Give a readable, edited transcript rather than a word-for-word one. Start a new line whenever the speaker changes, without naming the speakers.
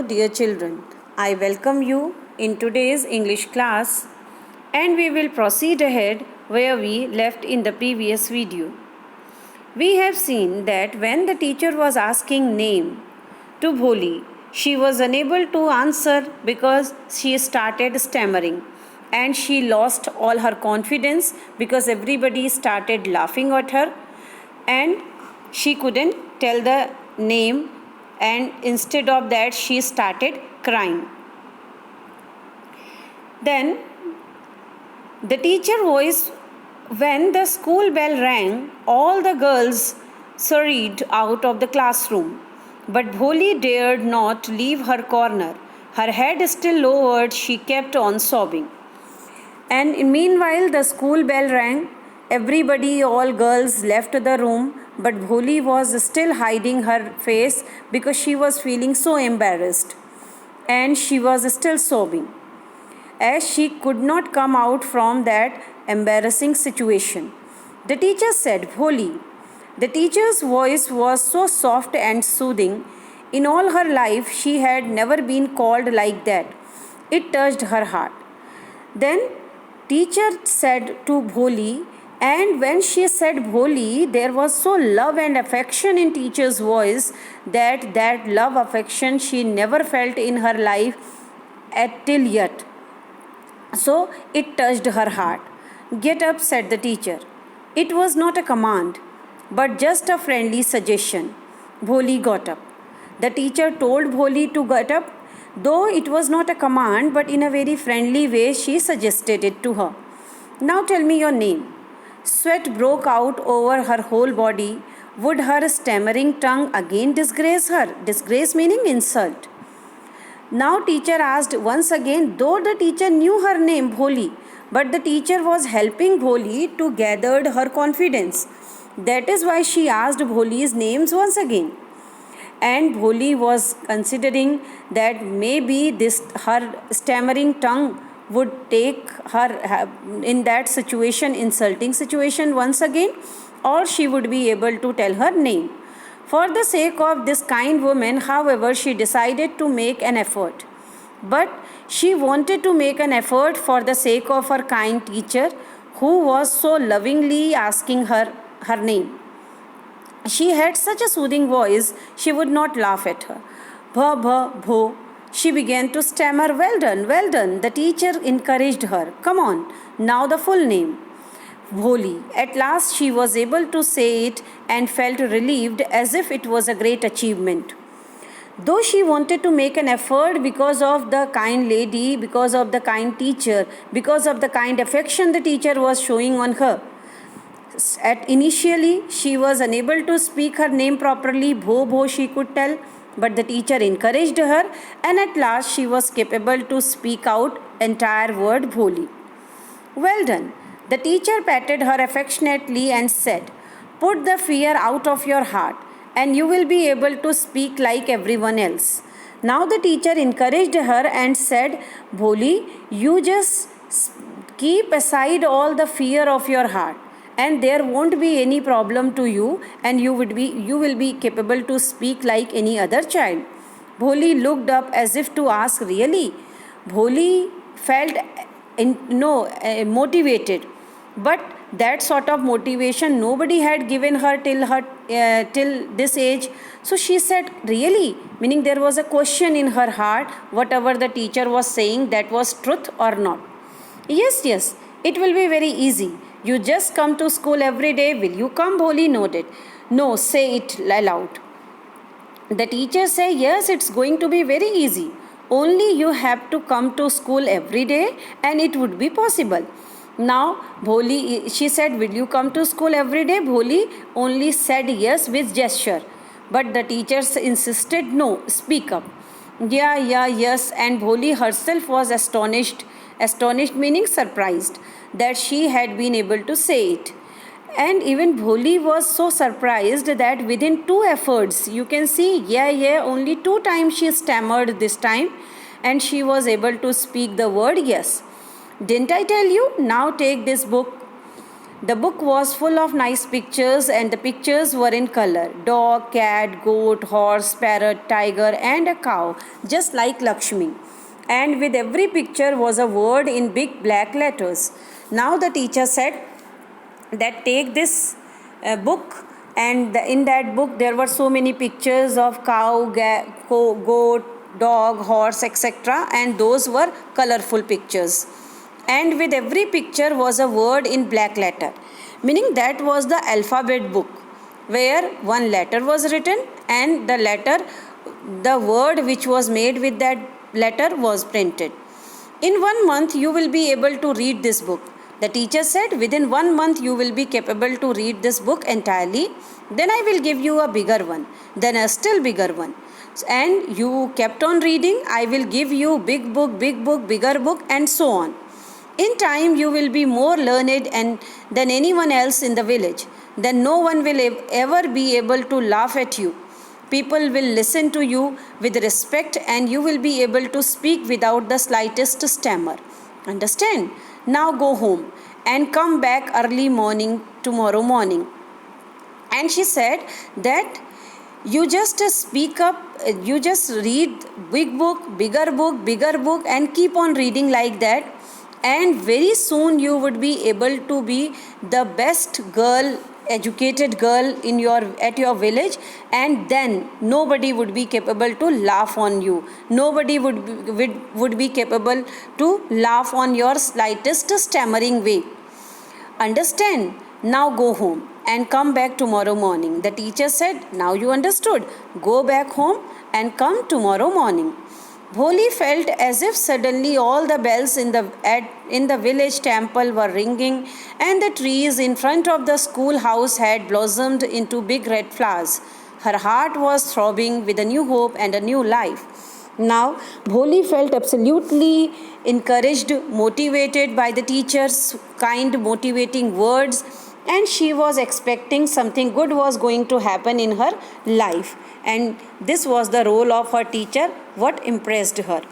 dear children. I welcome you in today's English class and we will proceed ahead where we left in the previous video. We have seen that when the teacher was asking name to Bholi, she was unable to answer because she started stammering and she lost all her confidence because everybody started laughing at her and she couldn't tell the name, and instead of that she started crying. Then the teacher voice, when the school bell rang, all the girls scurried out of the classroom. But Bholi dared not leave her corner. Her head still lowered, she kept on sobbing. And meanwhile the school bell rang. Everybody, all girls left the room, but Bholi was still hiding her face because she was feeling so embarrassed and she was still sobbing as she could not come out from that embarrassing situation. The teacher said, Bholi. The teacher's voice was so soft and soothing. In all her life, she had never been called like that. It touched her heart. Then teacher said to Bholi, and when she said Bholi, there was so love and affection in teacher's voice that love affection she never felt in her life till yet. So it touched her heart. Get up, said the teacher. It was not a command, but just a friendly suggestion. Bholi got up. The teacher told Bholi to get up, though it was not a command, but in a very friendly way she suggested it to her. Now tell me your name. Sweat broke out over her whole body. Would her stammering tongue again disgrace her? Disgrace meaning insult. Now teacher asked once again, though the teacher knew her name, Bholi, but the teacher was helping Bholi to gather her confidence. That is why she asked Bholi's names once again. And Bholi was considering that maybe her stammering tongue would take her in that situation, insulting situation once again, or she would be able to tell her name. For the sake of this kind woman, however, she decided to make an effort. But she wanted to make an effort for the sake of her kind teacher who was so lovingly asking her name. She had such a soothing voice, she would not laugh at her. Bha, bha, bho. She began to stammer, well done, well done. The teacher encouraged her. Come on, now the full name. Bholi. At last she was able to say it and felt relieved as if it was a great achievement. Though she wanted to make an effort because of the kind lady, because of the kind teacher, because of the kind affection the teacher was showing on her. Initially, she was unable to speak her name properly. Bho she could tell, but the teacher encouraged her, and at last she was capable to speak out entire word Bholi. Well done. The teacher patted her affectionately and said, put the fear out of your heart and you will be able to speak like everyone else. Now the teacher encouraged her and said, Bholi, you just keep aside all the fear of your heart and there won't be any problem to you and you will be capable to speak like any other child. Bholi looked up as if to ask, really? Bholi felt motivated. But that sort of motivation nobody had given her till this age. So she said, really? Meaning there was a question in her heart, whatever the teacher was saying, that was truth or not. Yes, it will be very easy. You just come to school every day. Will you come? Bholi nodded. No, say it aloud. The teacher said, yes, it's going to be very easy. Only you have to come to school every day and it would be possible. Now, Bholi, she said, will you come to school every day? Bholi only said yes with gesture. But the teacher insisted, no, speak up. Yeah, yes. And Bholi herself was astonished. Astonished meaning surprised that she had been able to say it. And even Bholi was so surprised that within 2 efforts, you can see, only 2 times she stammered this time and she was able to speak the word yes. Didn't I tell you? Now take this book. The book was full of nice pictures, and the pictures were in color: dog, cat, goat, horse, parrot, tiger, and a cow, just like Lakshmi. And with every picture was a word in big black letters. Now the teacher said that take this book, and in that book there were so many pictures of cow, goat, dog, horse, etc., and those were colorful pictures. And with every picture was a word in black letter, meaning that was the alphabet book, where one letter was written, and the word which was made with that letter was printed. In 1 month you will be able to read this book. The teacher said, within 1 month you will be capable to read this book entirely. Then I will give you a bigger one, then a still bigger one. And you kept on reading. I will give you big book, bigger book, and so on. In time you will be more learned than anyone else in the village. Then no one will ever be able to laugh at you. People will listen to you with respect, and you will be able to speak without the slightest stammer. Understand? Now go home and come back early morning tomorrow morning. And she said that you just speak up, you just read big book, bigger book, and keep on reading like that. And very soon you would be able to be the best girl, educated girl at your village, and then nobody would be capable to laugh on you. Nobody would be capable to laugh on your slightest stammering way. Understand? Now go home and come back tomorrow morning. The teacher said, now you understood. Go back home and come tomorrow morning. Bholi felt as if suddenly all the bells in the village temple were ringing, and the trees in front of the schoolhouse had blossomed into big red flowers. Her heart was throbbing with a new hope and a new life. Now, Bholi felt absolutely encouraged, motivated by the teacher's kind, motivating words, and she was expecting something good was going to happen in her life. And this was the role of her teacher, what impressed her.